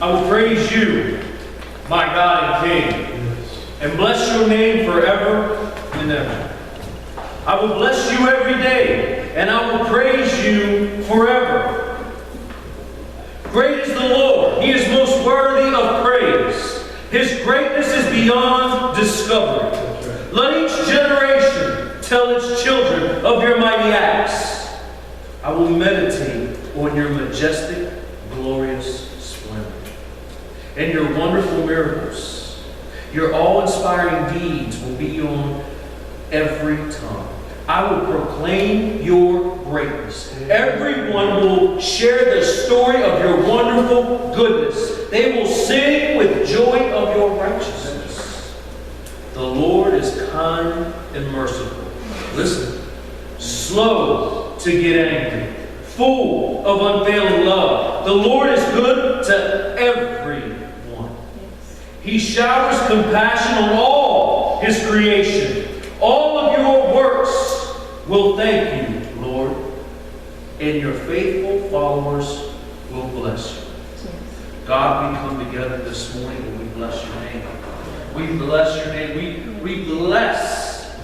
I will praise you, my God and King, and bless your name forever and ever. I will bless you every day, and I will praise you forever. Great is the Lord. He is most worthy of praise. His greatness is beyond discovery. Let each generation tell its children of your mighty acts. I will meditate on your majestic, glorious splendor and your wonderful miracles. Your awe-inspiring deeds will be on every tongue. I will proclaim your greatness. Everyone will share the story of your wonderful goodness. They will sing with joy of your righteousness. The Lord is kind and merciful. Listen. Slow to get angry. Full of unfailing love. The Lord is good to everyone. He showers compassion on all His creation. All of your works will thank you, Lord, and your faithful followers will bless you. God, we come together this morning and we bless your name. We bless your name. We bless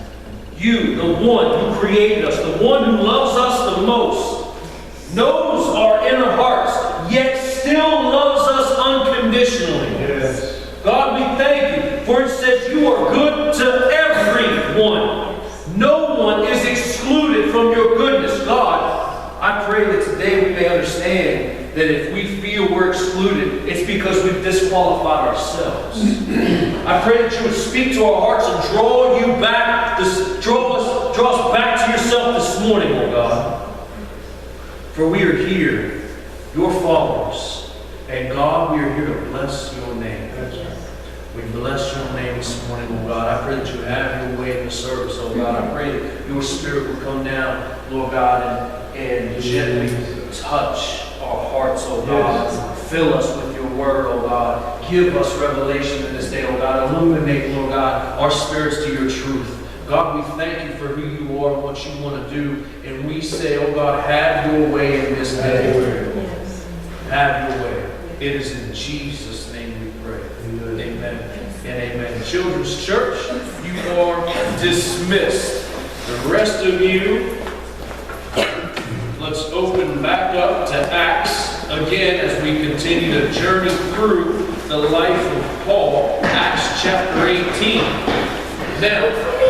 you, the one who created us, the one who loves us the most, knows our inner hearts, yet still loves us unconditionally. Yes. God, we thank you, for it says you are good to everyone. No one is excluded from your goodness. God, I pray that today we may understand that if we feel we're excluded, it's because we've disqualified ourselves. I pray that you would speak to our hearts and draw you back, draw us back to yourself this morning, oh God. For we are here, your followers, and God, we are here to bless your name. We bless your name this morning, oh God. I pray that you have your way in the service, oh God. I pray that your Spirit will come down, Lord God, and gently touch our hearts, oh God. Yes. Fill us with your word, oh God. Give us revelation in this day, oh God. Illuminate, Lord God, our spirits to your truth. God, we thank you for who you are and what you want to do. And we say, oh God, have your way in this day. Yes. Have your way. It is in Jesus' name we pray. Amen and amen. Children's Church, you are dismissed. The rest of you, let's open back up to Acts again as we continue to journey through the life of Paul, Acts chapter 18. Now,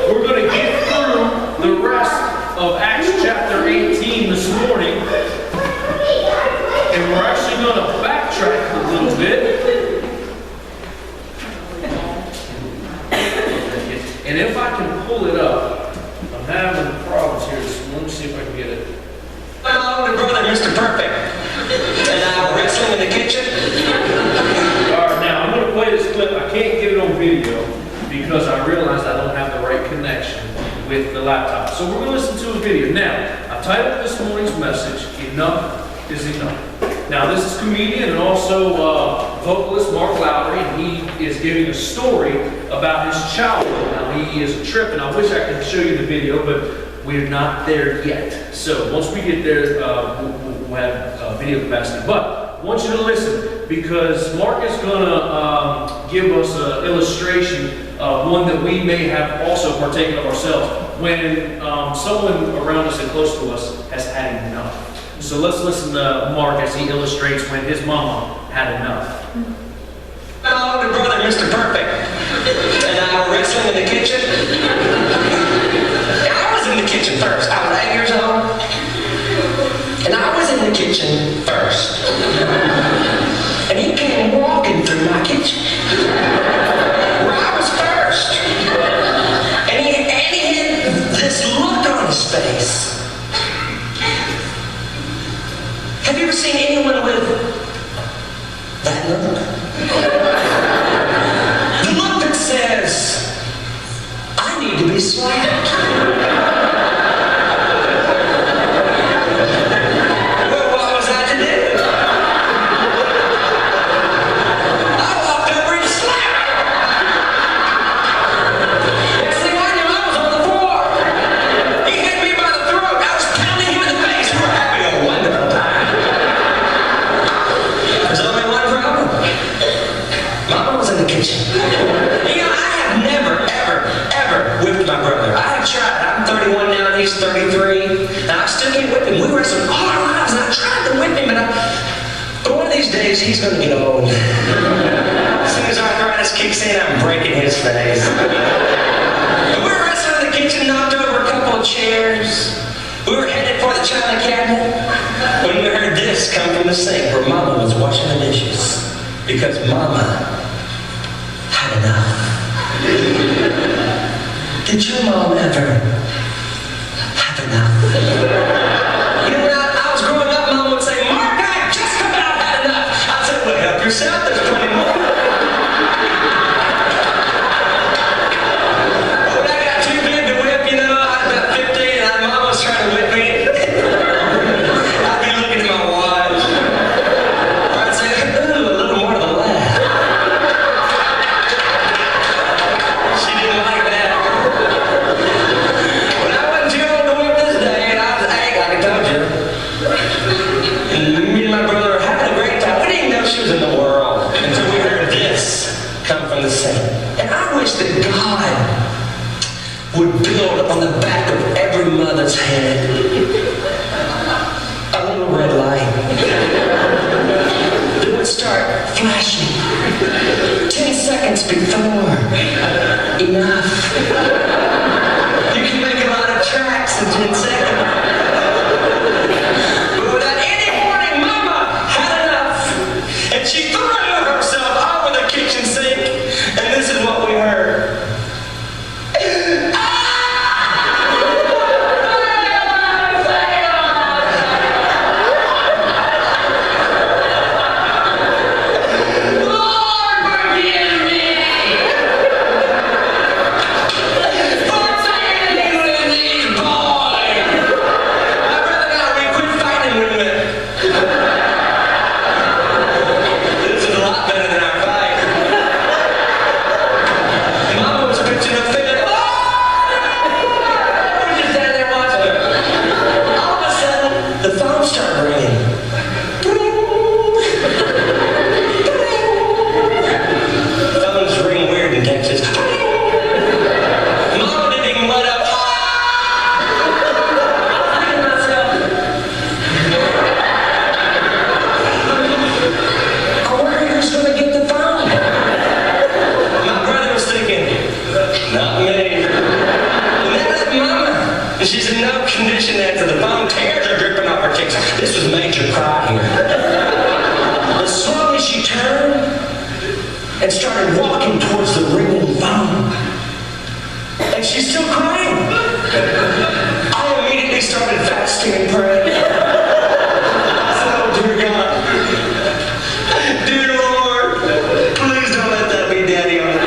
we're going to get through the rest of Acts chapter 18 this morning, and we're actually going to backtrack a little bit. And if I can pull it up, I'm having problems here. So let me see if I can get it. My older brother, Mr. Perfect, and I were wrestling in the kitchen. All right, now I'm going to play this clip. I can't get it on video because I realized I don't have the right connection with the laptop. So we're going to listen to a video. Now, I titled this morning's message, Enough is Enough. Now, this is comedian and also vocalist Mark Lowry, and he is giving a story about his childhood. Now, he is a trip, and I wish I could show you the video, but we're not there yet. So once we get there, we'll have video capacity. But I want you to listen, because Mark is going to give us an illustration, one that we may have also partaken of ourselves, when someone around us and close to us has had enough. So let's listen to Mark as he illustrates when his mama had enough. My older brother, Mr. Perfect, and I were wrestling in the kitchen. And I was in the kitchen first. I was 8 years old, and I was in the kitchen first. And he came walking through my kitchen, where I was first. And he had this look on his face. Have you ever seen anyone with that look? The look that says, I need to be slapped. Well, what was I to do? I walked over and slapped him. Next thing I knew, I was on the floor. He hit me by the throat. I was pounding him in the face. We're having a wonderful time. There's only one problem. days, he's gonna get old. As soon as arthritis kicks in, I'm breaking his face. And we were wrestling in the kitchen, knocked over a couple of chairs. We were headed for the china cabinet when we heard this come from the sink where Mama was washing the dishes. Because Mama had enough. Did your mom ever have enough? You know, when I was growing up, Mom would say, Mark, I just about had enough. I'd say, well, help yourself, there's plenty more. But when I got too big to whip, you know, I was about 15 and Mom was trying to whip me. I'd be looking at my watch. I'd say, ooh, a little more to the left. She didn't like that. When I wasn't too old to whip this day, and I was 8, like I told you. And me and my brother had a great time. We didn't even know she was in the world until we heard this come from the sink. And I wish that God would build on the back of every mother's head a little red light that would start flashing 10 seconds before enough. You can make a lot of tracks in 10 seconds. But without any warning, Mama had enough. And she threw herself over the kitchen sink. And this is what we heard. She's in no condition to answer the phone. Tears are dripping off her cheeks. This was major cry here. But slowly she turned and started walking towards the ringing phone. And she's still crying. I immediately started fasting and praying. I said, oh, dear God. Dear Lord, please don't let that be Daddy on the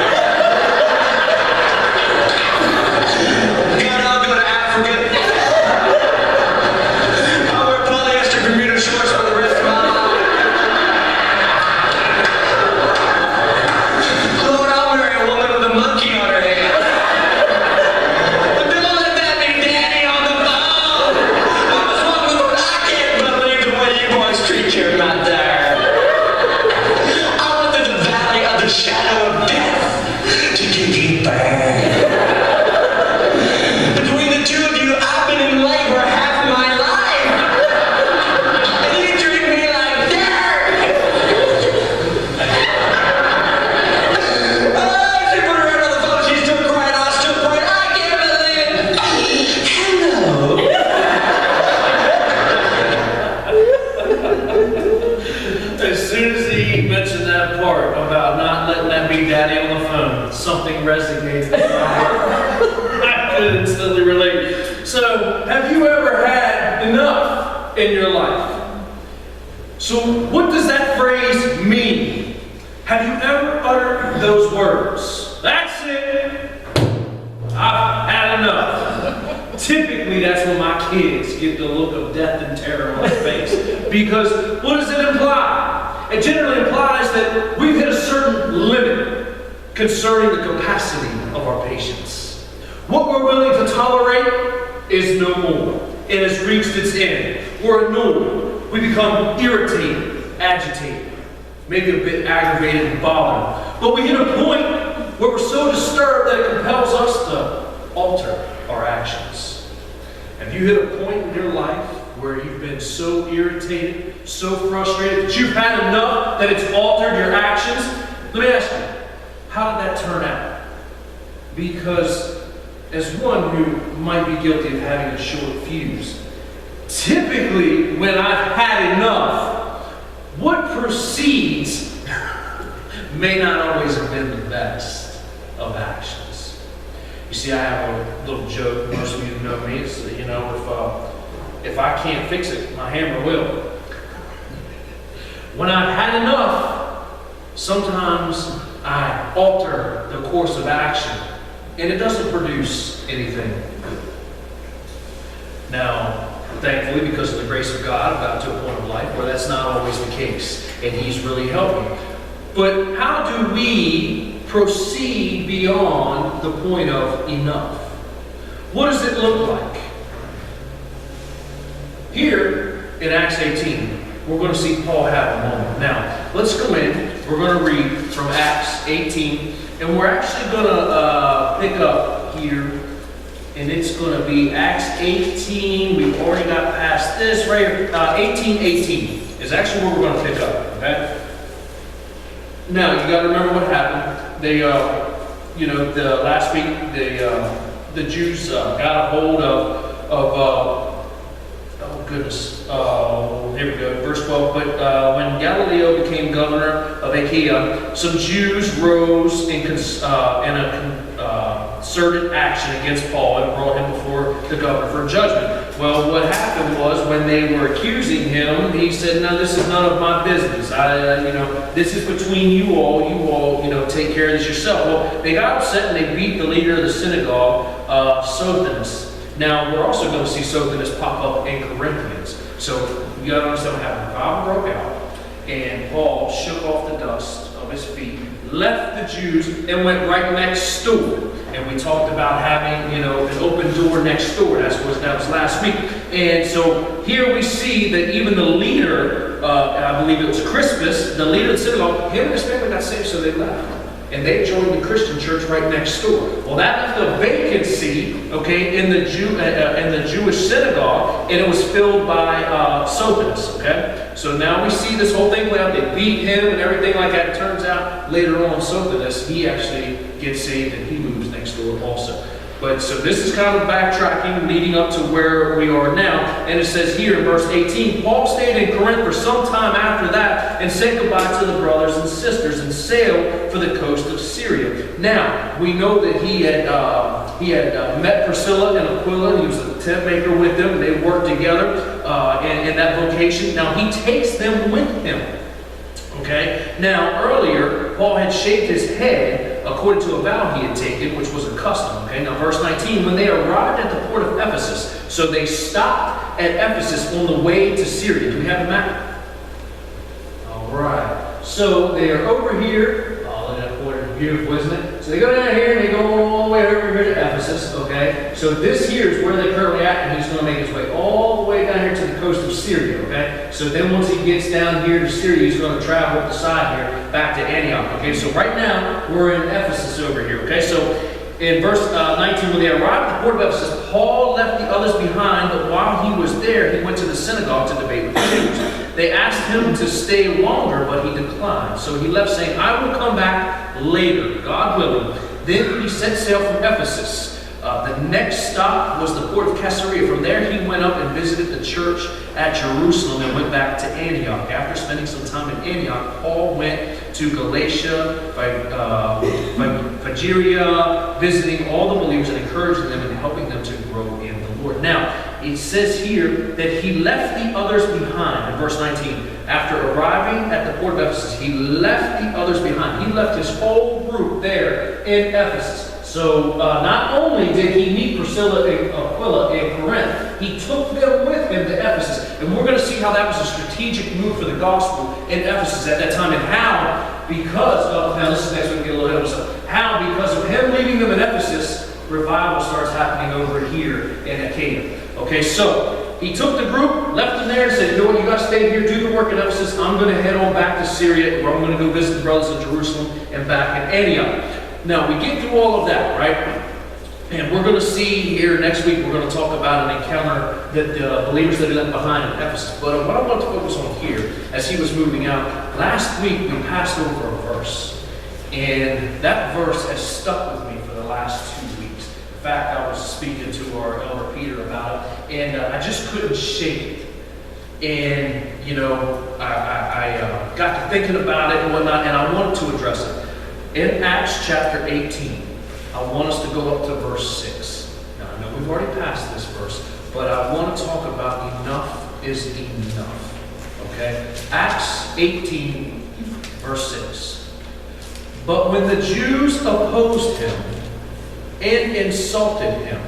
something resonates in my heart. I could instantly relate. So, have you ever had enough in your life? So, what does that phrase mean? Have you ever uttered those words? That's it. I've had enough. Typically, that's when my kids get the look of death and terror on their face. Because what does it imply? It generally implies that we've hit a certain limit concerning the capacity of our patience. What we're willing to tolerate is no more. It has reached its end. We're annoyed. We become irritated, agitated, maybe a bit aggravated and bothered. But we hit a point where we're so disturbed that it compels us to alter our actions. Have you hit a point in your life where you've been so irritated, so frustrated, that you've had enough that it's altered your actions? Let me ask you, how did that turn out? Because as one who might be guilty of having a short fuse, typically when I've had enough, what proceeds may not always have been the best of actions. You see, I have a little joke, most of you know me, is, if I can't fix it, my hammer will. When I've had enough, sometimes I alter the course of action, and it doesn't produce anything good. Now, thankfully, because of the grace of God, I've gotten to a point of life where that's not always the case, and He's really helping. But how do we proceed beyond the point of enough? What does it look like? Here in Acts 18, we're going to see Paul have a moment. Now, let's go in. We're going to read from Acts 18, and we're actually going to pick up here, and it's going to be Acts 18. We've already got past this right here. 18:18 is actually where we're going to pick up. Okay. Now you got to remember what happened. They, the last week, the Jews got a hold here we go, verse 12. But when Galileo became governor of Achaia, some Jews rose in concerted action against Paul and brought him before the governor for judgment. Well, what happened was when they were accusing him, he said, "No, this is none of my business. This is between you all. You all, take care of this yourself." Well, they got upset and they beat the leader of the synagogue, Sosthenes. Now, we're also going to see Sosthenes pop up in Corinthians. So, you got to understand what happened. Revival broke out, and Paul shook off the dust of his feet, left the Jews, and went right next door. And we talked about having, an open door next door. That was last week. And so here we see that even the leader, I believe it was Crispus, the leader of the synagogue, him and his family got saved, so they left. And they joined the Christian church right next door. Well, that left a vacancy, in the Jewish synagogue, and it was filled by Sosthenes. Okay, so now we see this whole thing play out. They beat him and everything like that. It turns out later on, Sosthenes, he actually gets saved and he moves next door also. But so this is kind of backtracking, leading up to where we are now. And it says here in verse 18, Paul stayed in Corinth for some time after that and said goodbye to the brothers and sisters and sailed for the coast of Syria. Now, we know that he had met Priscilla and Aquila. He was a tent maker with them. They worked together in that vocation. Now, he takes them with him. Okay? Now, earlier, Paul had shaved his head according to a vow he had taken, which was a custom. Okay? Now, verse 19, when they arrived at the port of Ephesus, so they stopped at Ephesus on the way to Syria. Do we have a map? All right. So they are over here. Oh, that port is beautiful, isn't it? So they go down here and they go all the way over here to Ephesus. Okay? So this here is where they're currently at, and he's going to make his way all the way down here to the coast of Syria. Okay? So then once he gets down here to Syria, he's going to travel up the side here back to Antioch. Okay? So right now, we're in Ephesus over here. Okay? So in verse 19, when they arrived at the port of Ephesus, Paul left the others behind, but while he was there, he went to the synagogue to debate with the Jews. They asked him to stay longer, but he declined. So he left, saying, "I will come back later, God willing." Then he set sail from Ephesus. The next stop was the port of Caesarea. From there, he went up and visited the church at Jerusalem and went back to Antioch. After spending some time in Antioch, Paul went to Galatia, Phrygia, visiting all the believers and encouraging them and helping them to grow in the Lord. Now, it says here that he left the others behind. In verse 19, after arriving at the port of Ephesus, he left the others behind. He left his whole group there in Ephesus. So not only did he meet Priscilla and Aquila in Corinth, he took them with him to Ephesus. And we're going to see how that was a strategic move for the gospel in Ephesus at that time, and how, because of, now this is next week, we get a little ahead of ourselves, how, because of him leaving them in Ephesus, revival starts happening over here in Achaia. Okay, so he took the group, left them there, and said, "You know what, you got to stay here, do the work in Ephesus. I'm going to head on back to Syria, where I'm going to go visit the brothers in Jerusalem and back in Antioch." Now, we get through all of that, right? And we're going to see here next week, we're going to talk about an encounter that the believers that he left behind in Ephesus. But what I want to focus on here, as he was moving out, last week we passed over a verse. And that verse has stuck with me for the last 2 weeks. In fact, I was speaking to our elder Peter about it, and I just couldn't shake it. And, you know, I got to thinking about it and whatnot, and I wanted to address it. In Acts chapter 18, I want us to go up to verse 6. Now, I know we've already passed this verse, but I want to talk about enough is enough. Okay? Acts 18, verse 6. But when the Jews opposed him and insulted him,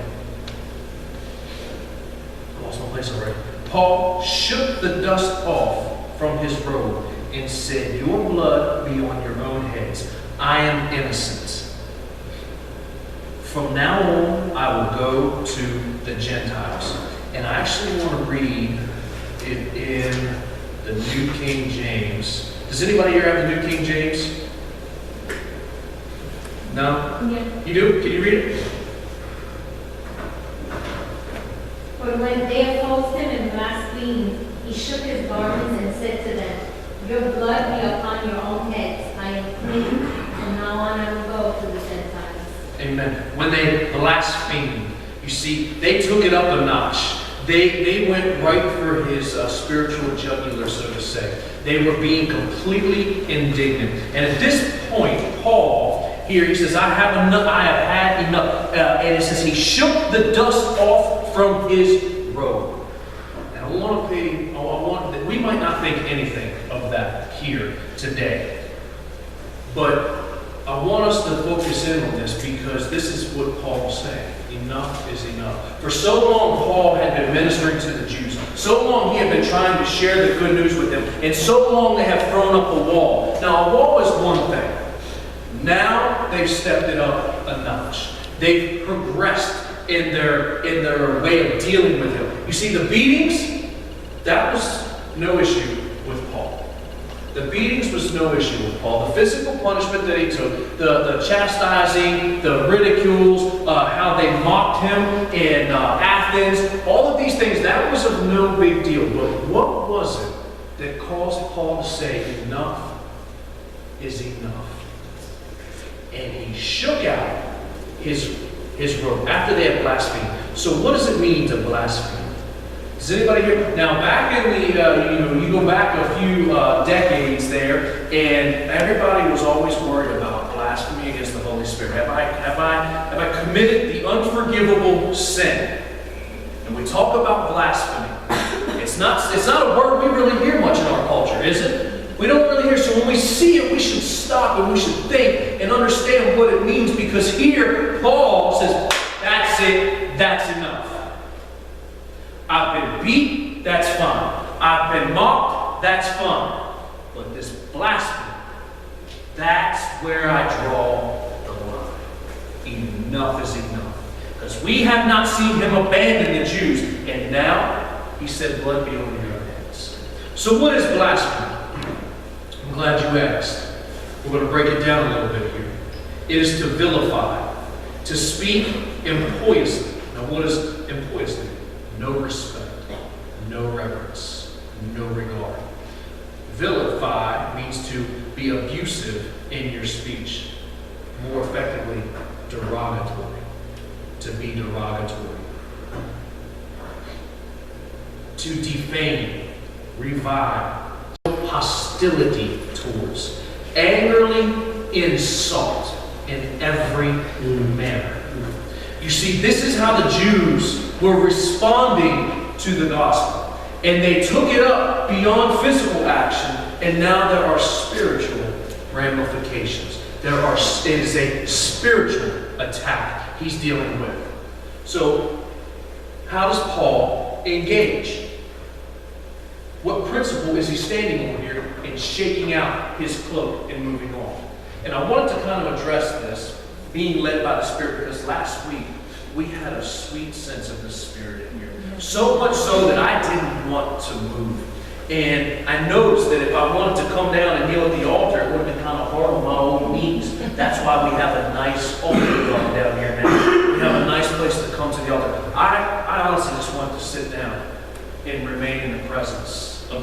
I lost my place already. Paul shook the dust off from his robe and said, "Your blood be on your own heads. I am innocent. From now on, I will go to the Gentiles." And I actually want to read it in the New King James. Does anybody here have the New King James? No? Yeah. You do? Can you read it? But when they opposed him and blasphemed, he shook his garments and said to them, "Your blood be upon your own heads. I am clean. From now on I will go to the Gentiles." Amen. When they blasphemed, you see, they took it up a notch. They went right for his spiritual jugular, so to say. They were being completely indignant. And at this point, Paul, here, he says, I have had enough. And it says he shook the dust off from his robe. And we might not think anything of that here today. But I want us to focus in on this because this is what Paul's saying. Enough is enough. For so long, Paul had been ministering to the Jews. So long, he had been trying to share the good news with them. And so long, they have thrown up a wall. Now, a wall is one thing. Now, they've stepped it up a notch. They've progressed in their way of dealing with him. You see, the beatings, that was no issue with Paul. The beatings was no issue with Paul. The physical punishment that he took, the chastising, the ridicules, how they mocked him in Athens, all of these things, that was of no big deal. But what was it that caused Paul to say, enough is enough? And he shook out his robe after they had blasphemed. So what does it mean to blaspheme? Does anybody here? Now, back in the, you go back a few decades there, and everybody was always worried about blasphemy against the Holy Spirit. Have I committed the unforgivable sin? And we talk about blasphemy. It's not a word we really hear much in our culture, is it? We don't really hear. So when we see it, we should stop and we should think and understand what it means, because here Paul says, "That's it. That's enough. I've been beat, that's fine. I've been mocked, that's fine. But this blasphemy, that's where I draw the line. Enough is enough." Because we have not seen him abandon the Jews. And now, he said, "Blood be on your heads." So what is blasphemy? I'm glad you asked. We're going to break it down a little bit here. It is to vilify, to speak impiously. Now what is impiously? No respect, no reverence, no regard. Vilify means to be abusive in your speech. More effectively, derogatory. To be derogatory. To defame, revile, hostility towards, angrily insult in every manner. You see, this is how the Jews were responding to the gospel. And they took it up beyond physical action, and now there are spiritual ramifications. It is a spiritual attack he's dealing with. So, how does Paul engage? What principle is he standing on here and shaking out his cloak and moving on? And I wanted to kind of address this, being led by the Spirit, because last week we had a sweet sense of the Spirit in here. So much so that I didn't want to move. And I noticed that if I wanted to come down and kneel at the altar, it would have been kind of hard on my old knees. That's why we have a nice altar down here now. We have a nice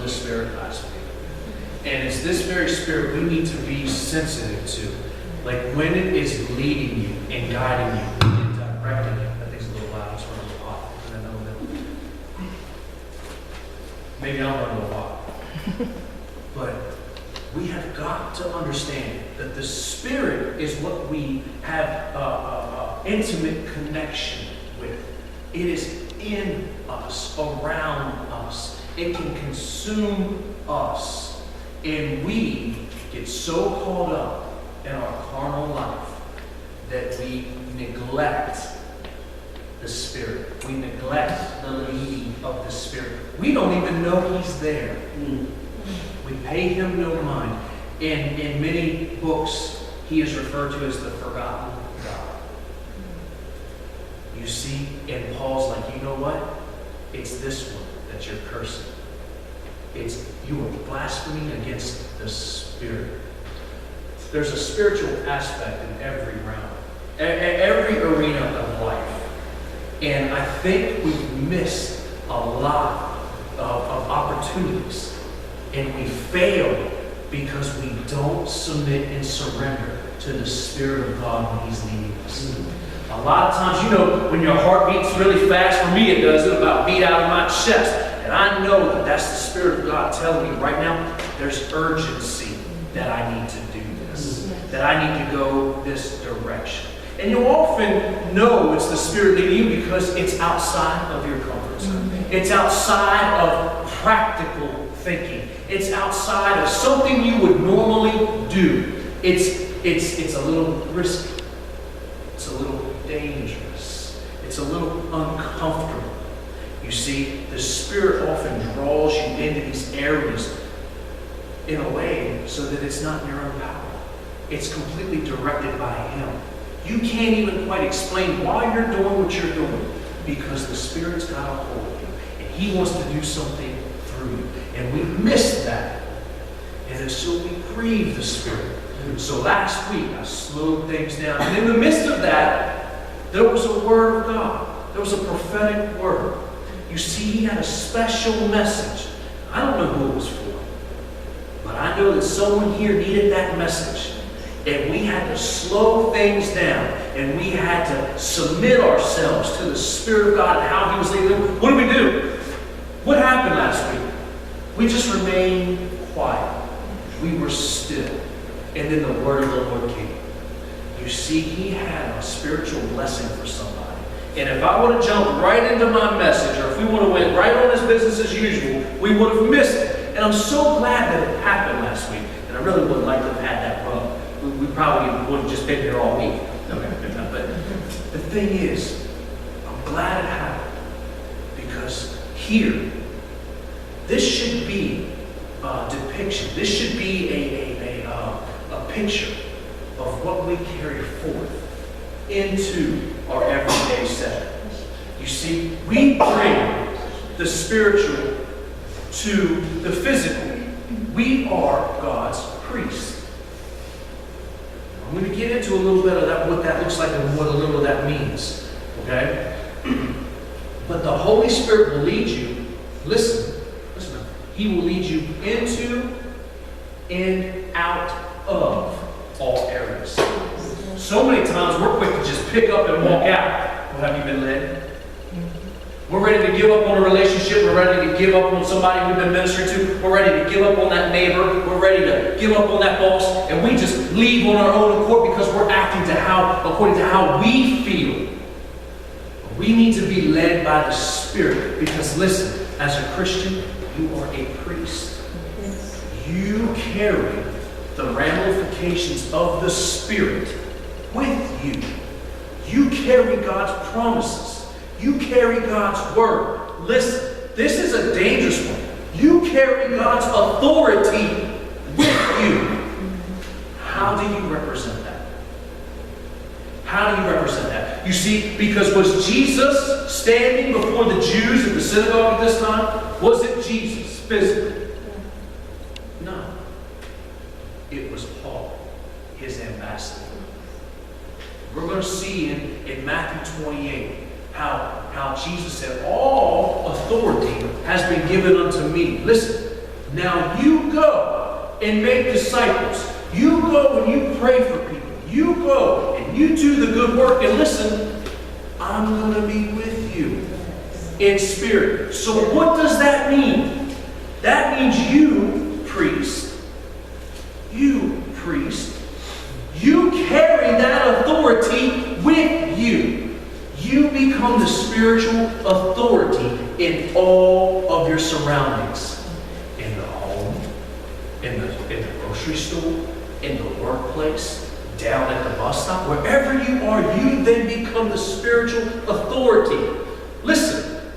the Spirit last week. And it's this very Spirit we need to be sensitive to. Like when it is leading you and guiding you and directing you. That thing's a little loud. It's running a lot. And I know that. Maybe I'm running a lot. But we have got to understand that the Spirit is what we have intimate connection with. It is in us, around us. It can consume us. And we get so caught up in our carnal life that we neglect the Spirit. We neglect the leading of the Spirit. We don't even know He's there. We pay Him no mind. In many books, He is referred to as the forgotten God. You see, and Paul's like, you know what? It's this one that you're cursing. It's you are blaspheming against the Spirit. There's a spiritual aspect in every realm, every arena of life. And I think we've missed a lot of opportunities. And we fail because we don't submit and surrender to the Spirit of God when He's leading us. A lot of times, you know, when your heart beats really fast, for me it does, it about beat out of my chest. And I know that that's the Spirit of God telling me right now, there's urgency that I need to do this, that I need to go this direction. And you'll often know it's the Spirit leading you because it's outside of your comfort zone. It's outside of practical thinking. It's outside of something you would normally do. It's a little risky. It's a little dangerous. It's a little uncomfortable. You see, the Spirit often draws you into these areas in a way so that it's not in your own power. It's completely directed by Him. You can't even quite explain why you're doing what you're doing because the Spirit's got a hold of you and He wants to do something through you. And we miss that. And so we grieve the Spirit. So last week I slowed things down. And in the midst of that, there was a word of God. There was a prophetic word. You see, He had a special message. I don't know who it was for. But I know that someone here needed that message. And we had to slow things down. And we had to submit ourselves to the Spirit of God and how He was leading them. What did we do? What happened last week? We just remained quiet. We were still. And then the word of the Lord came. You see, He had a spiritual blessing for somebody. And if I would have jumped right into my message, or if we would have went right on as business as usual, we would have missed it. And I'm so glad that it happened last week. And I really would like to have had that run. We probably would have just been here all week. But the thing is, I'm glad it happened. Because here, this should be a depiction. This should be a picture of what we carry forth into our everyday setting. You see, we bring the spiritual to the physical. We are God's priest. I'm going to get into a little bit of that, what that looks like and what a little of that means. Okay? But the Holy Spirit will lead you. Listen. He will lead you into and out of all areas. So many times we're quick to just pick up and walk out. Well, have you been led? We're ready to give up on a relationship. We're ready to give up on somebody we've been ministering to. We're ready to give up on that neighbor. We're ready to give up on that boss. And we just leave on our own accord because we're acting according to how we feel. We need to be led by the Spirit because, listen, as a Christian, you are a priest. You carry the ramifications of the Spirit with you. You carry God's promises. You carry God's word. Listen, this is a dangerous one. You carry God's authority with you. How do you represent that? How do you represent that? You see, because was Jesus standing before the Jews at the synagogue at this time? Was it Jesus physically? No. It was Paul, his ambassador. We're going to see in Matthew 28 how Jesus said, all authority has been given unto me. Listen, Now you go and make disciples. You go and you pray for people. You go and you do the good work. And listen, I'm going to be with you in spirit. So what does that mean? That means you, priest, you carry that authority with you. You become the spiritual authority in all of your surroundings. In the home, in the grocery store, in the workplace, down at the bus stop, wherever you are, you then become the spiritual authority. Listen,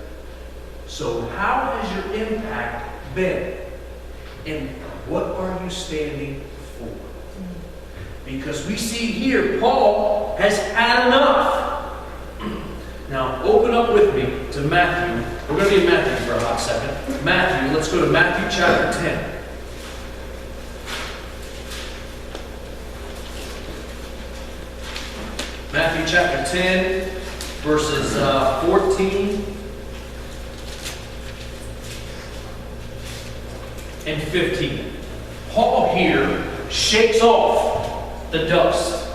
so how has your impact been? And what are you standing for? Because we see here, Paul has had enough. Now, open up with me to Matthew. We're going to be in Matthew for a hot second. Matthew, let's go to Matthew chapter 10. Matthew chapter 10, verses 14 and 15. Paul here shakes off the dust.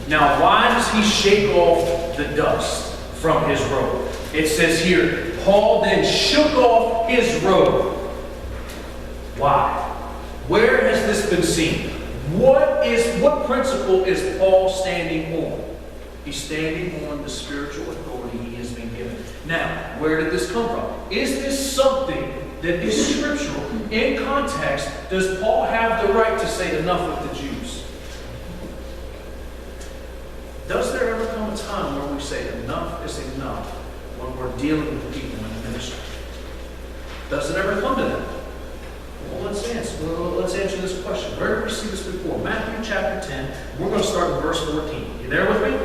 Now, why does he shake off the dust from his robe? It says here, Paul then shook off his robe. Why? Where has this been seen? What principle is Paul standing on? He's standing on the spiritual authority he has been given. Now, where did this come from? Is this something that is scriptural? In context, does Paul have the right to say enough with the Jews? Does there ever come a time where we say enough is enough when we're dealing with people in the ministry? Does it ever come to that? Well, let's answer this question. Where did we see this before? Matthew chapter 10. We're going to start in verse 14. You there with me?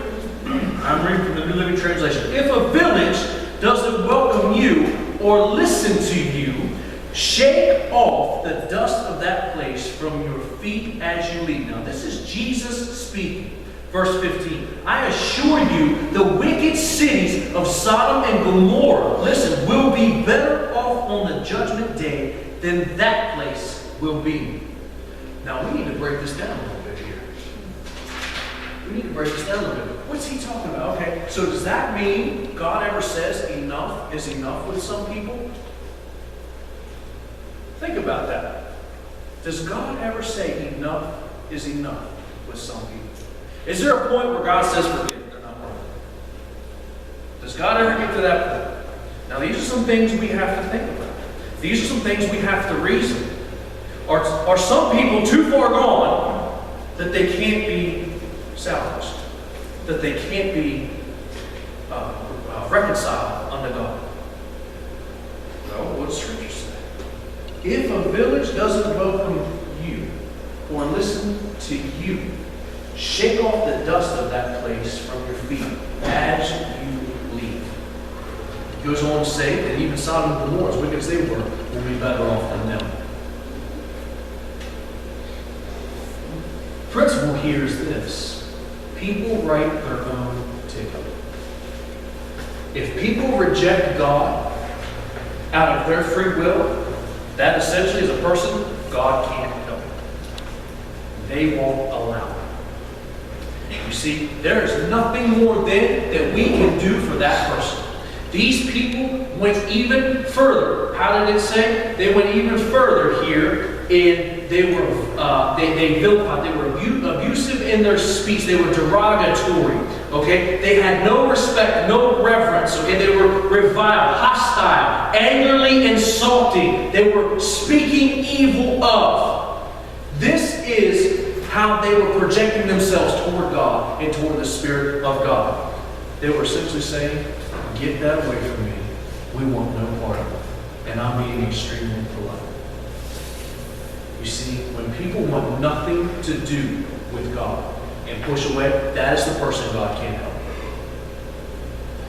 I'm reading from the New Living Translation. If a village doesn't welcome you or listen to you, shake off the dust of that place from your feet as you leave. Now, this is Jesus speaking. Verse 15. I assure you, the wicked cities of Sodom and Gomorrah, listen, will be better off on the judgment day than that place will be. Now, we need to break this down a little bit here. We need to break this down a little bit. What's he talking about? Okay, so does that mean God ever says enough is enough with some people? Think about that. Does God ever say enough is enough with some people? Is there a point where God says forgive? They're not wrong. Does God ever get to that point? Now, these are some things we have to think about. These are some things we have to reason. Are some people too far gone that they can't be salvaged? That they can't be reconciled unto God? Well, what does Scripture say? If a village doesn't welcome you or listen to you, shake off the dust of that place from your feet as you leave. He goes on to say that even Sodom and Gomorrah, as wicked as they were, will be better off than them. Principle here is this. People write their own ticket. If people reject God out of their free will, that essentially is a person God can't help. They won't allow it. You see, there is nothing more then that we can do for that person. These people went even further. How did it say? They went even further here, and they vilified. They were abusive in their speech. They were derogatory. Okay, they had no respect, no reverence. Okay, they were reviled, hostile, angrily insulting. They were speaking evil of. This is how they were projecting themselves toward God and toward the Spirit of God. They were essentially saying, get that away from me. We want no part of it. And I'm being extremely polite. You see, when people want nothing to do with God and push away, that is the person God can't help.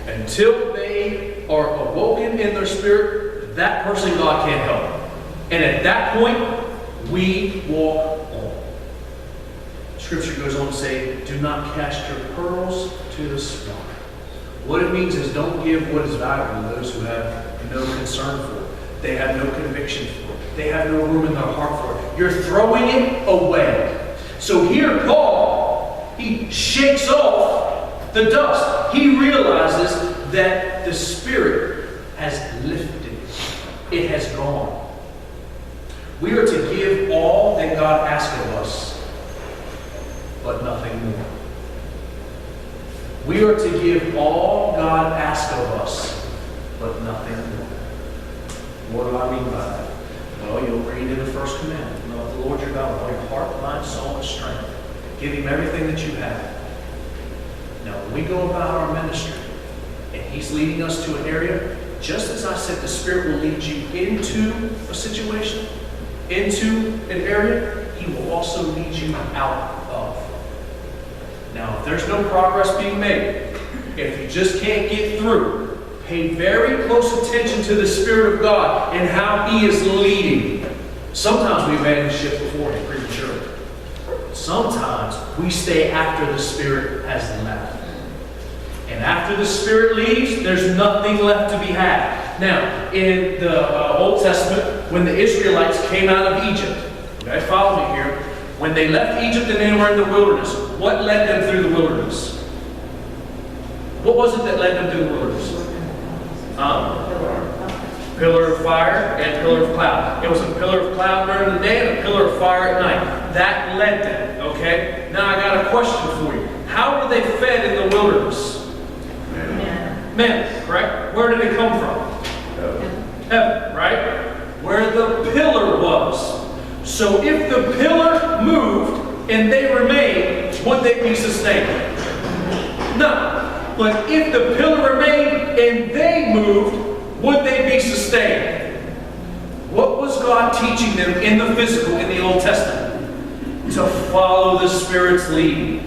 Until they are awoken in their spirit, that person God can't help. And at that point, we walk on. Scripture goes on to say, do not cast your pearls to the swine. What it means is don't give what is valuable to those who have no concern for it. They have no conviction for it. They have no room in their heart for it. You're throwing it away. So here, Paul, he shakes off the dust. He realizes that the Spirit has lifted. It has gone. We are to give all that God asks of us, but nothing more. We are to give all God asks of us, but nothing more. What do I mean by that? Well, you'll read in the first commandment. Love the Lord your God with all your heart, mind, soul, and strength. Give Him everything that you have. Now, when we go about our ministry, and He's leading us to an area, just as I said, the Spirit will lead you into a situation, into an area, He will also lead you out of. Now, if there's no progress being made, if you just can't get through, pay very close attention to the Spirit of God and how He is leading. Sometimes we abandon ship before Him prematurely. Sometimes we stay after the Spirit has left. And after the Spirit leaves, there's nothing left to be had. Now, in the Old Testament, when the Israelites came out of Egypt, okay, follow me here. When they left Egypt and they were in the wilderness, what led them through the wilderness? What was it that led them through the wilderness? Pillar of fire and pillar of cloud. It was a pillar of cloud during the day and a pillar of fire at night. That led them, okay? Now I got a question for you. How were they fed in the wilderness? Manna, correct? Where did it come from? Heaven, right? Where the pillar was. So if the pillar moved and they remained, would they be sustained? No. But if the pillar remained and they moved, would they be sustained? What was God teaching them in the physical in the Old Testament? To follow the Spirit's lead.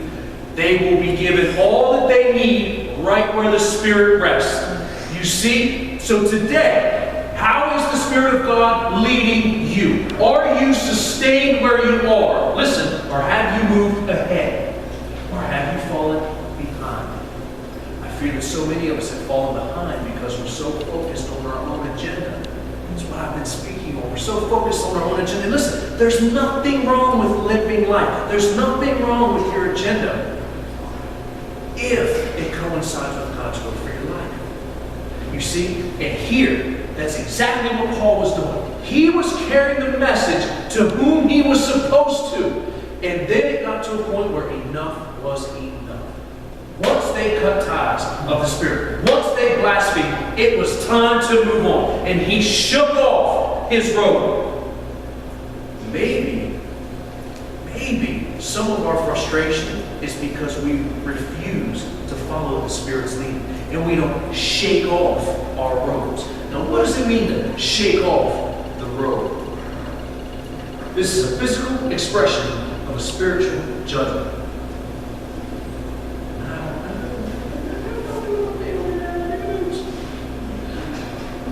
They will be given all that they need right where the Spirit rests. You see? So today, how is the Spirit of God leading you? Are you sustained where you are? Listen, or have you moved ahead? Or have you fallen behind? I fear that so many of us have fallen behind because we're so focused on our own agenda. That's what I've been speaking on. We're so focused on our own agenda. Listen, there's nothing wrong with living life. There's nothing wrong with your agenda if it coincides with God's will for your life. You see, and here, that's exactly what Paul was doing. He was carrying the message to whom he was supposed to. And then it got to a point where enough was enough. Once they cut ties of the Spirit, once they blasphemed, it was time to move on. And he shook off his robe. Maybe some of our frustration is because we refuse to follow the Spirit's lead. And we don't shake off our robes. Now, what does it mean to shake off the robe? This is a physical expression of a spiritual judgment.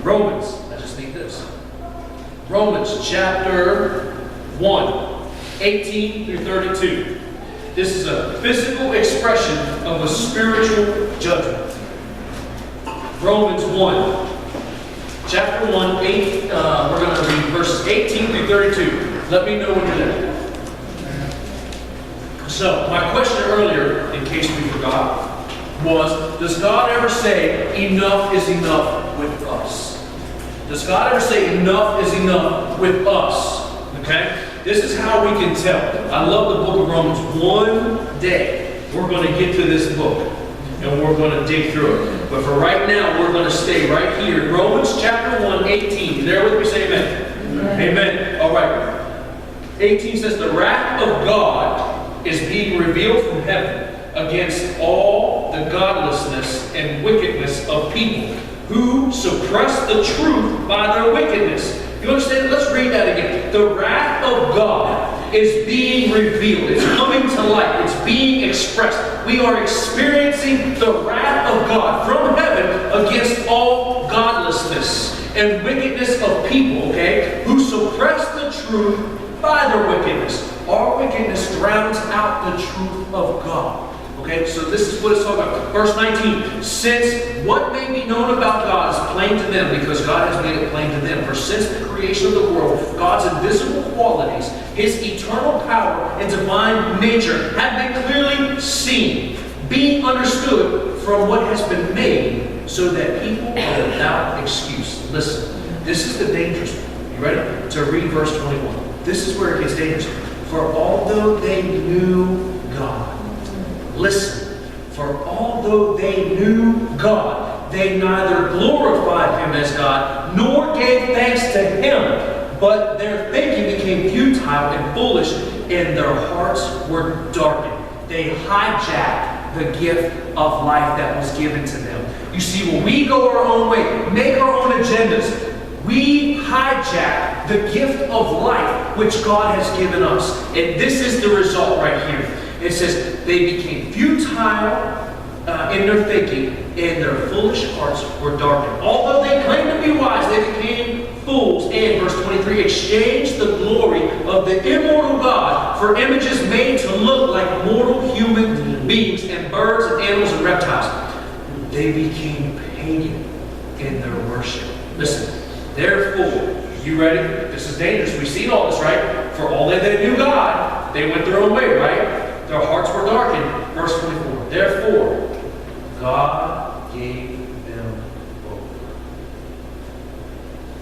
Romans, I just need this. Romans chapter 1, 18 through 32. This is a physical expression of a spiritual judgment. Romans 1, chapter 1, we're going to read verses 18 through 32. Let me know when you're there. So, my question earlier, in case we forgot, was, does God ever say, enough is enough with us? Does God ever say, enough is enough with us? Okay? This is how we can tell. I love the book of Romans. One day, we're going to get to this book, and we're going to dig through it. But for right now, we're going to stay right here. Romans chapter 1, 18. You there with me? Say amen. Amen. Amen. All right. 18 says, the wrath of God is being revealed from heaven against all the godlessness and wickedness of people who suppress the truth by their wickedness. You understand? Let's read that again. The wrath of God is being revealed. It's coming to light. It's being expressed. We are experiencing the wrath of God from heaven against all godlessness and wickedness of people, okay, who suppress the truth by their wickedness. Our wickedness drowns out the truth of God. Okay, so this is what it's talking about. Verse 19, since what may be known about God is plain to them, because God has made it plain to them. For since the creation of the world, God's invisible qualities, His eternal power and divine nature have been clearly seen, being understood from what has been made, so that people are without excuse. Listen, this is the dangerous one. You ready? To read verse 21. This is where it gets dangerous. For although they knew God, listen, for although they knew God, they neither glorified Him as God, nor gave thanks to Him, but their thinking became futile and foolish, and their hearts were darkened. They hijacked the gift of life that was given to them. You see, when we go our own way, make our own agendas, we hijack the gift of life which God has given us. And this is the result right here. It says, they became futile in their thinking, and their foolish hearts were darkened. Although they claimed to be wise, they became fools. And verse 23, exchanged the glory of the immortal God for images made to look like mortal human beings and birds and animals and reptiles. They became pagan in their worship. Listen, therefore, you ready? This is dangerous. We've seen all this, right? For all that they knew God, they went their own way, right? Their hearts were darkened. Verse 24. Therefore, God gave them over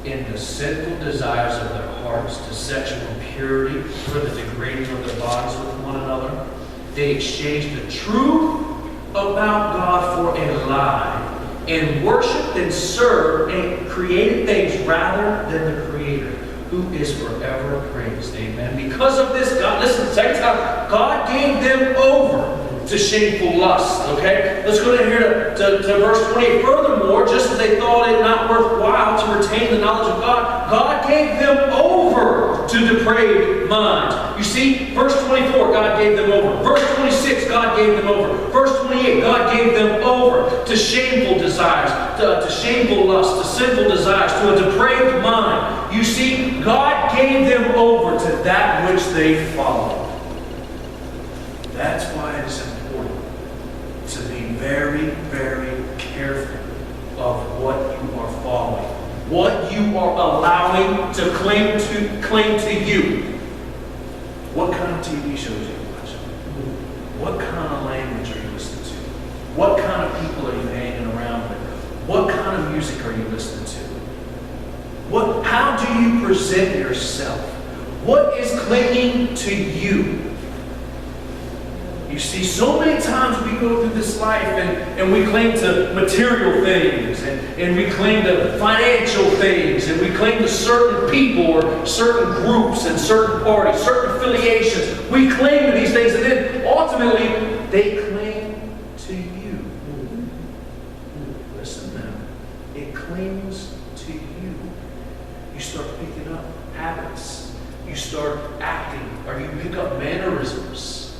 in the sinful desires of their hearts to sexual impurity, for the degrading of their bodies with one another. They exchanged the truth about God for a lie, and worshiped and served and created things rather than the Creator, who is forever praised. Amen. Because of this, God, listen, second time, God gave them over to shameful lust. Okay? Let's go down here to verse 28. Furthermore, just as they thought it not worthwhile to retain the knowledge of God, God gave them over to depraved minds. You see, verse 24, God gave them over. Verse 26, God gave them over. Verse 28, God gave them over to shameful desires, to shameful lust, to sinful desires, to a depraved mind. You see, God gave them over to that which they followed. That's why it is important to be very, very careful of what you are following, what you are allowing to claim to you. What kind of TV shows are you watching? What kind of language are you listening to? What kind of people are you hanging around with? What kind of music are you listening to? How do you present yourself? What is clinging to you? You see, so many times we go through this life and we cling to material things and we cling to financial things and we cling to certain people or certain groups and certain parties, certain affiliations. We cling to these things and then ultimately they cling to you. Listen now. It clings to you. You start picking up habits. You start acting, or you pick up mannerisms.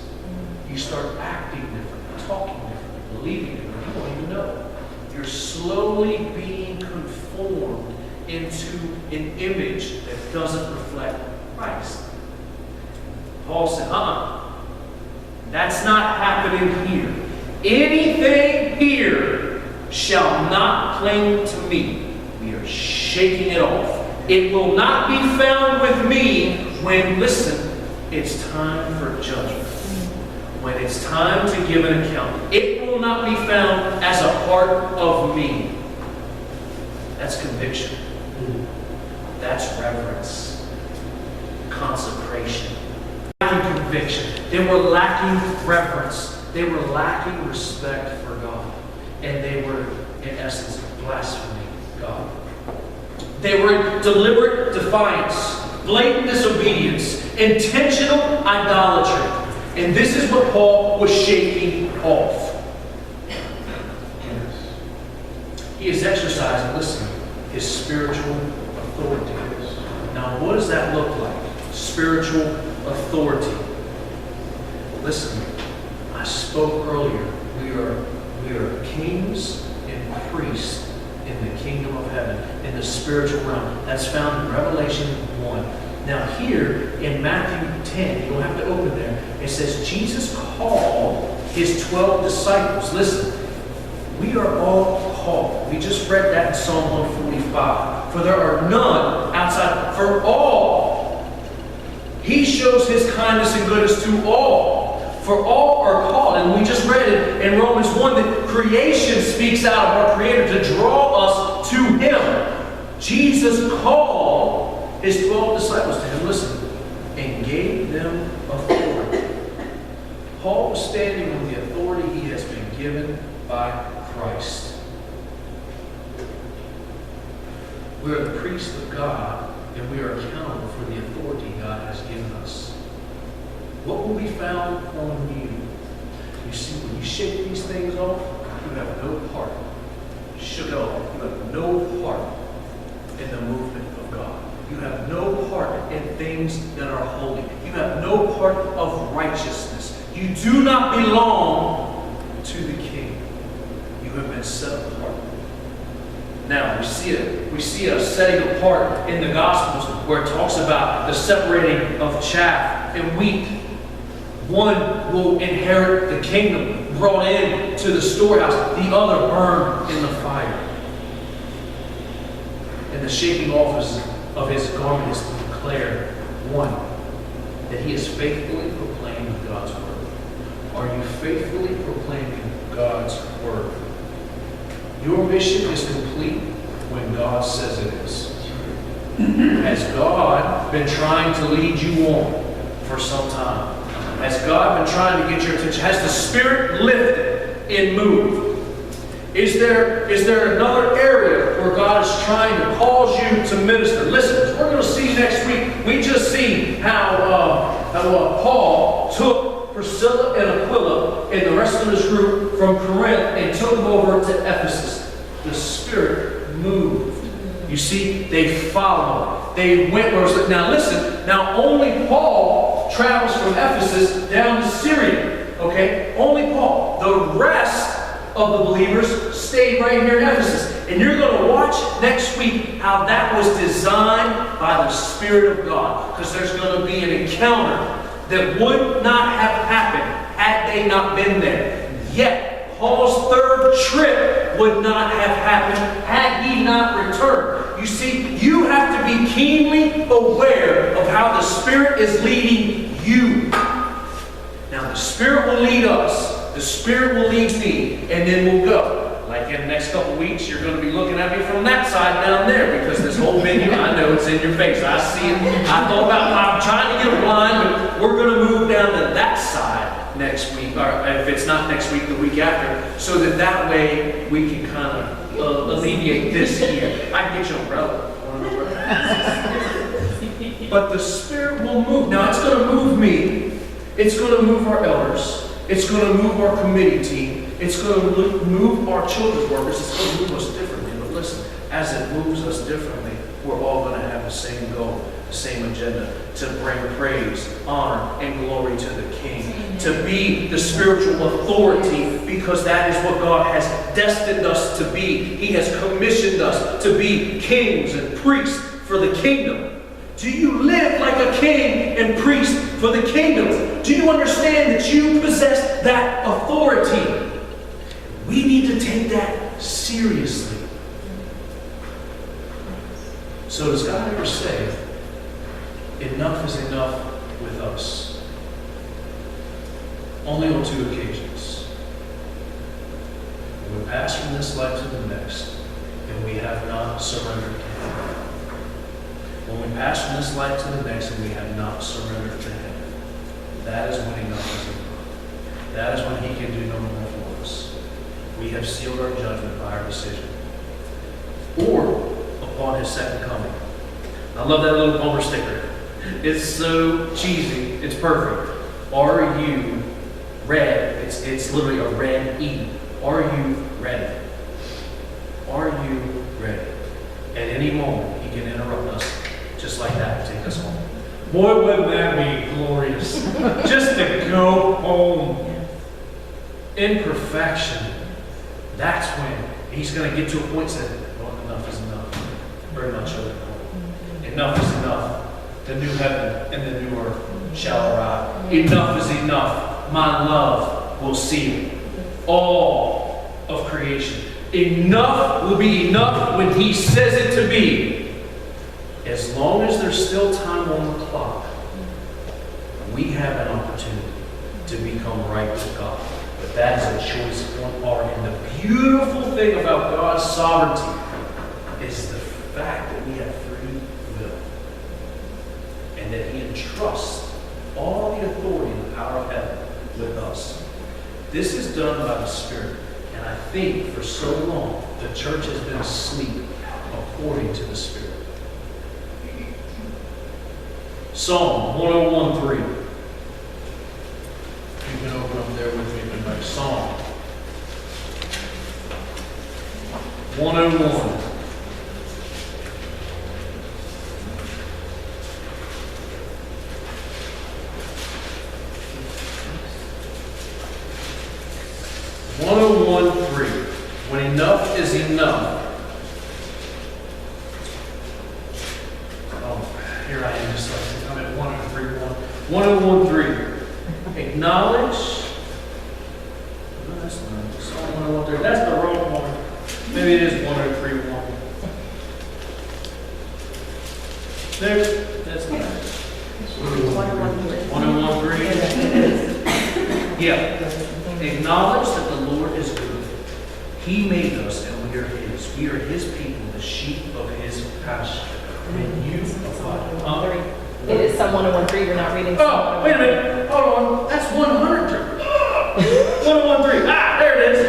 You start acting different, talking different, believing different. You don't even know. You're slowly being conformed into an image that doesn't reflect Christ. Paul said, that's not happening here. Anything here shall not cling to me. We are shaking it off. It will not be found with me when, listen, it's time for judgment. When it's time to give an account, it will not be found as a part of me. That's conviction. That's reverence. Consecration. Lacking conviction. They were lacking reverence. They were lacking respect for God. And they were, in essence, blaspheming God. They were in deliberate defiance, blatant disobedience, intentional idolatry. And this is what Paul was shaking off. He is exercising, listen, his spiritual authority. Now, what does that look like? Spiritual authority. Listen, I spoke earlier. We are kings and priests in the kingdom of heaven, in the spiritual realm. That's found in Revelation 1. Now here in Matthew 10, you don't have to open there, it says Jesus called his 12 disciples. Listen, we are all called. We just read that in Psalm 145. For there are none outside. For all, he shows his kindness and goodness to all. For all are called. And we just read it in Romans 1 that creation speaks out of our Creator to draw us to him. Jesus called his 12 disciples to him, listen, and gave them authority. Paul was standing on the authority he has been given by Christ. We are the priests of God, and we are accountable for the authority God has given us. What will be found on you? You see, when you shake these things off, you have no part. Shook it off. You have no part in the movement of God. You have no part in things that are holy. You have no part of righteousness. You do not belong to the King. You have been set apart. Now, we see a setting apart in the Gospels where it talks about the separating of chaff and wheat. One will inherit the kingdom, brought in to the storehouse. The other burned in the fire. And the shaking off of his garment is to declare, one, that he is faithfully proclaiming God's word. Are you faithfully proclaiming God's word? Your mission is complete when God says it is. Has God been trying to lead you on for some time? Has God been trying to get your attention? Has the Spirit lifted and moved? Is there another area where God is trying to cause you to minister? Listen, we're going to see next week. We just see how Paul took Priscilla and Aquila and the rest of his group from Corinth and took them over to Ephesus. The Spirit moved. You see, they followed. They went where it was. Now listen, now only Paul travels from Ephesus down to Syria. Okay? Only Paul. The rest of the believers stayed right here in Ephesus. And you're going to watch next week how that was designed by the Spirit of God. Because there's going to be an encounter that would not have happened had they not been there. Yet, Paul's third trip would not have happened had he not returned. You see, you have to be keenly aware of how the Spirit is leading you. Now, the Spirit will lead us. The Spirit will lead me, and then we'll go. Like in the next couple weeks, you're going to be looking at me from that side down there because this whole venue, I know it's in your face. I see it. I thought about, I'm trying to get a line, but we're going to move down to that side next week, or if it's not next week, the week after, so that way we can kind of alleviate this here. I can get you an umbrella. But the Spirit will move. Now, it's going to move me. It's going to move our elders. It's going to move our committee team. It's going to move our children's workers. It's going to move us differently. But listen, as it moves us differently, we're all going to have the same goal, the same agenda, to bring praise, honor, and glory to the King. To be the spiritual authority, because that is what God has destined us to be. He has commissioned us to be kings and priests for the kingdom. Do you live like a king and priest for the kingdom? Do you understand that you possess that authority? We need to take that seriously. So does God ever say, enough is enough with us? Only on 2 occasions. We pass from this life to the next, and we have not surrendered to Him. When we pass from this life to the next and we have not surrendered to Him, that is when enough is enough. That is when He can do no more for us. We have sealed our judgment by our decision. Or upon His second coming. I love that little bumper sticker. It's so cheesy. It's perfect. Are you ready? It's literally a red E. Are you ready? Are you ready? At any moment, He can interrupt us just like that and take us home. Boy, wouldn't that be glorious. Just to go home in perfection. That's when He's going to get to a point and say, well, enough is enough. Very much of it. Enough is enough. The new heaven and the new earth shall arrive. Enough is enough. My love will see it. All of creation. Enough will be enough when He says it to be. As long as there's still time on the clock, we have an opportunity to become right with God. But that is a choice on our end. The beautiful thing about God's sovereignty is the fact that we have free will. And that He entrusts all the authority and the power of heaven with us. This is done by the Spirit. And I think for so long, the church has been asleep according to the Spirit. Psalm 101:3. You can open up there with me tonight. Psalm 101. When enough is enough. Oh, here I am. Just like I'm at 103:1. 101:3. Acknowledge. No, that's not. Psalm 101:3. That's the wrong one. Maybe it is 103:1. There. That's not. 101:3. Yeah. Acknowledge that the Lord is good. He made us and we are His. We are His people, the sheep of His pasture. And you abide. It is Psalm 101:3. You're not reading. Oh, wait a minute. Hold on. That's 103. 101:3. Ah, there it is.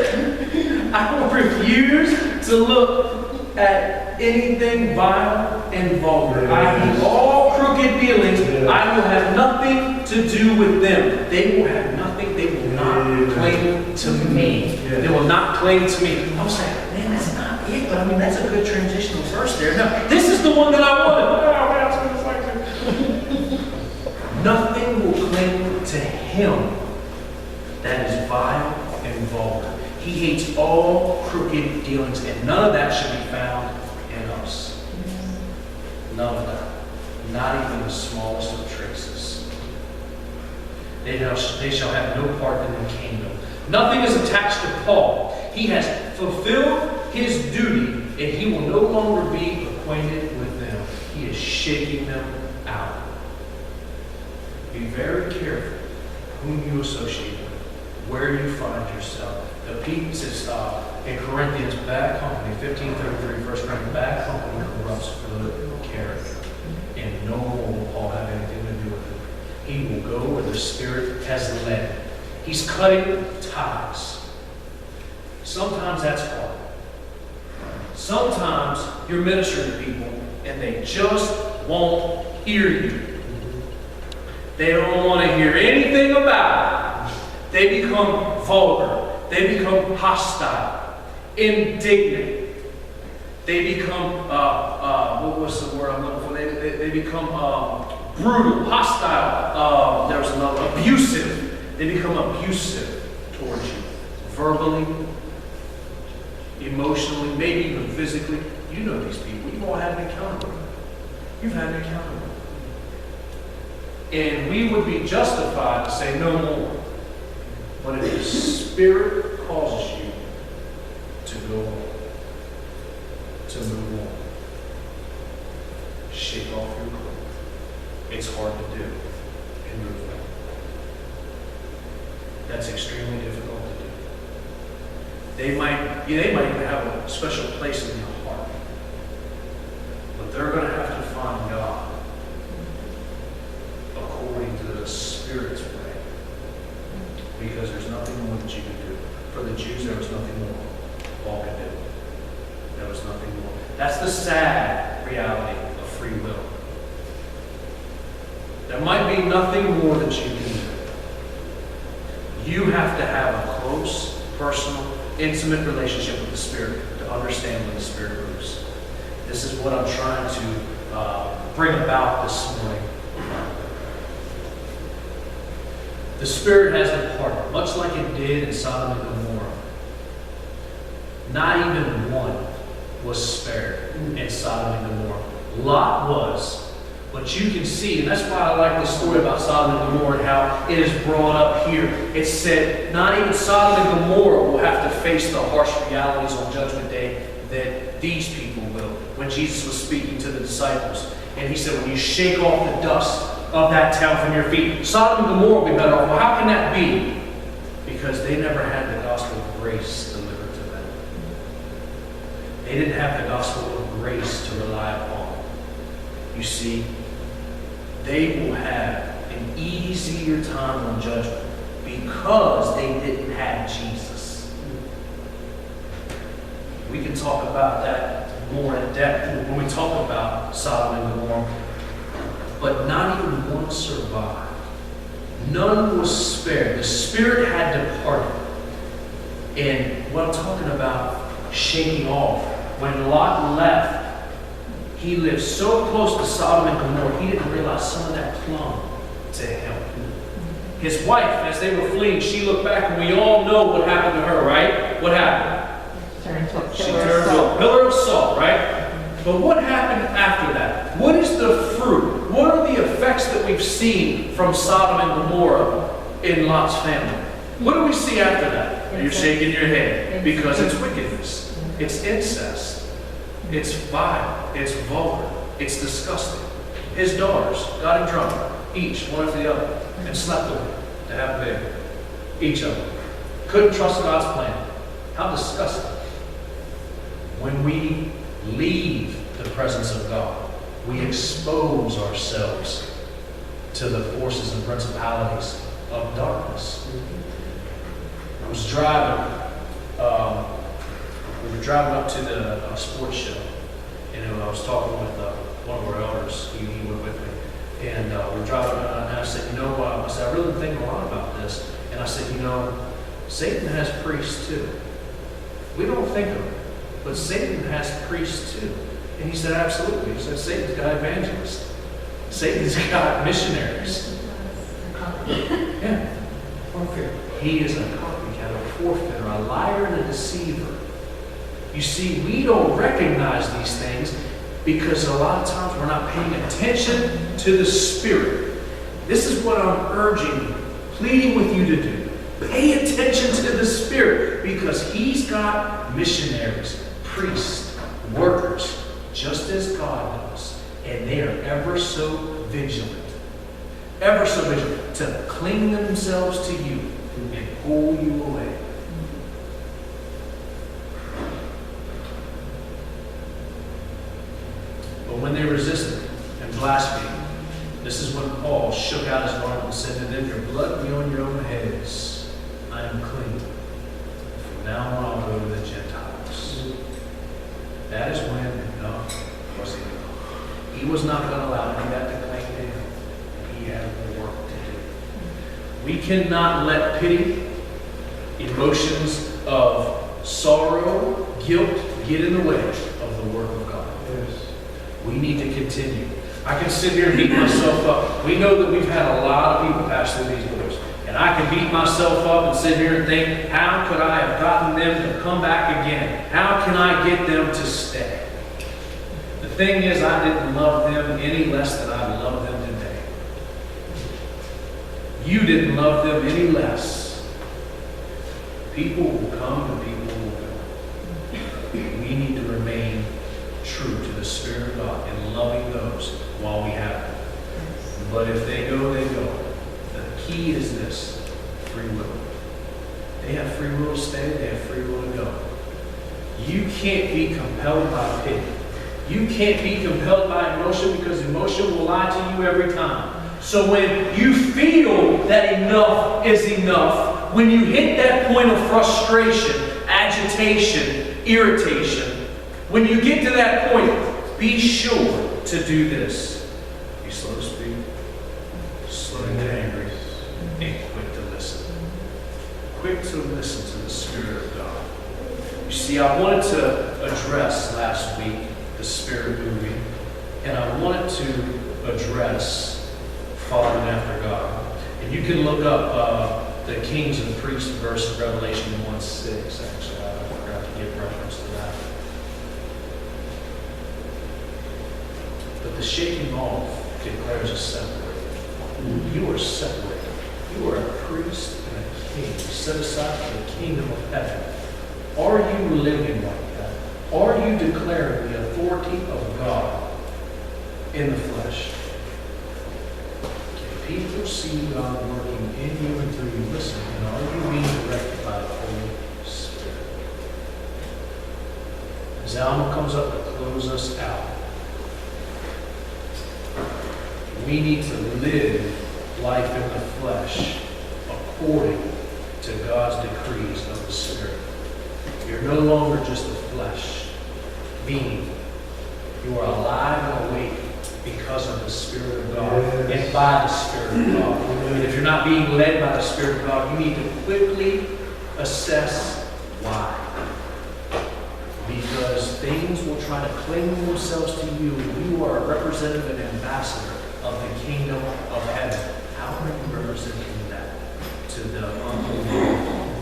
I will refuse to look at anything vile and vulgar. I hate all crooked dealings. I will have nothing to do with them. They will have nothing. They will not cling to me. They will not cling to me. I was like, man, that's not it. But I mean, that's a good transitional verse there. No, this is the one that I wanted. Nothing will cling to Him that is vile and vulgar. He hates all crooked dealings, and none of that should be found in us. None of that. Not even the smallest of traces. They shall have no part in the kingdom. Nothing is attached to Paul. He has fulfilled his duty, and he will no longer be acquainted with them. He is shaking them out. Be very careful whom you associate with, where you find yourself. The people says in Corinthians, bad company, 15:33, 1 Corinthians, bad company corrupts good character. And no more will Paul have anything to do with it. He will go where the Spirit has led. He's cutting ties. Sometimes that's hard. Sometimes you're ministering to people and they just won't hear you. They don't want to hear anything about it. They become vulgar. They become hostile, indignant. They become, what was the word I'm looking for? They become brutal, hostile. There's another, abusive. They become abusive towards you. Verbally, emotionally, maybe even physically. You know these people. You've all had an encounter with them. You've had an encounter with them. And we would be justified to say no more. But if the Spirit causes you to go on, to move on, shake off your clothes. It's hard to do and move on. That's extremely difficult to do. They might even have a special place in your heart. But they're going to have to find God according to the Spirit's way. Because there's nothing more that you can do. For the Jews, there was nothing more Paul could do. There was nothing more. That's the sad reality of free will. There might be nothing more that you can do. You have to have a close, personal, intimate relationship with the Spirit to understand when the Spirit moves. This is what I'm trying to bring about this morning. The Spirit has departed, much like it did in Sodom and Gomorrah. Not even one was spared in Sodom and Gomorrah. Lot was, But you can see, and that's why I like the story about Sodom and Gomorrah and how it is brought up here. It said not even Sodom and Gomorrah will have to face the harsh realities on Judgment Day that these people will. When Jesus was speaking to the disciples, and he said, when you shake off the dust of that town from your feet, Sodom and Gomorrah will be better off. Well, how can that be? Because they never had the gospel of grace delivered to them. They didn't have the gospel of grace to rely upon. You see, they will have an easier time on judgment because they didn't have Jesus. We can talk about that more in depth when we talk about Sodom and Gomorrah. But not even one survived. None was spared. The Spirit had departed. And what I'm talking about, shaking off. When Lot left, he lived so close to Sodom and Gomorrah, he didn't realize some of that clung to him. His wife, as they were fleeing, she looked back, and we all know what happened to her, right? What happened? She turned to a pillar of salt, right? But what happened after that? What is the fruit? What are the effects that we've seen from Sodom and Gomorrah in Lot's family? What do we see after that? You're shaking your head because it's wickedness. It's incest. It's vile. It's vulgar. It's disgusting. His daughters got him drunk, each one after the other, and slept with him to have a baby. Each of them. Couldn't trust God's plan. How disgusting. When we leave the presence of God, we expose ourselves to the forces and principalities of darkness. I was driving, we were driving up to the sports show, and I was talking with one of our elders. He went with me, and we were driving, and I said, I said, I really think a lot about this. And I said, Satan has priests too. We don't think of it, but Satan has priests too. And he said, absolutely. He said, Satan's got evangelists. Satan's got missionaries. Yeah. He is a copycat, a forfeiter, a liar, and a deceiver. You see, we don't recognize these things because a lot of times we're not paying attention to the Spirit. This is what I'm urging you, pleading with you to do. Pay attention to the Spirit because He's got missionaries, priests, workers, just as God does. And they are ever so vigilant to cling themselves to you and pull you away. But when they resisted and blasphemed, this is when Paul shook out his garment and said to them, your blood be on your own heads. I am clean. From now on I'll go to the Gentiles. That is when, of course he was not going to allow any of that to cling to him. He had work to do. We cannot let pity, emotions of sorrow, guilt get in the way of the work of God. Yes. We need to continue. I can sit here and beat myself up. We know that we've had a lot of people pass through these doors. And I can beat myself up and sit here and think, how could I have gotten them to come back again? How can I get them to stay? The thing is, I didn't love them any less than I love them today. You didn't love them any less. People will come and people will go. We need to remain true to the Spirit of God and loving those while we have them. But if they go, they go. The key is this: free will. They have free will to stay, they have free will to go. You can't be compelled by pity. You can't be compelled by emotion because emotion will lie to you every time. So when you feel that enough is enough, when you hit that point of frustration, agitation, irritation, when you get to that point, be sure to do this. Be slow to speak, slow to get angry, and quick to listen. Quick to listen to the Spirit of God. You see, I wanted to address last week the Spirit moving, and I wanted to address following after God. And you can look up the Kings and Priests verse of Revelation 1:6. Actually, I forgot to give reference to that. But the shaking off declares us separated. You are separated. You are a priest and a king, set aside for the kingdom of heaven. Are you living like that? Are you declaring the authority of God in the flesh? Can people see God working in you and through you? Listen, and are you being directed by the Holy Spirit? As Alma comes up to close us out, we need to live life in the flesh according to God's decrees of the Spirit. You're no longer just a flesh being. You are alive and awake because of the Spirit of God and by the Spirit of God. And if you're not being led by the Spirit of God, you need to quickly assess why. Because things will try to cling themselves to you. You are a representative and ambassador of the kingdom of heaven. How are you representing that to the unbelieving?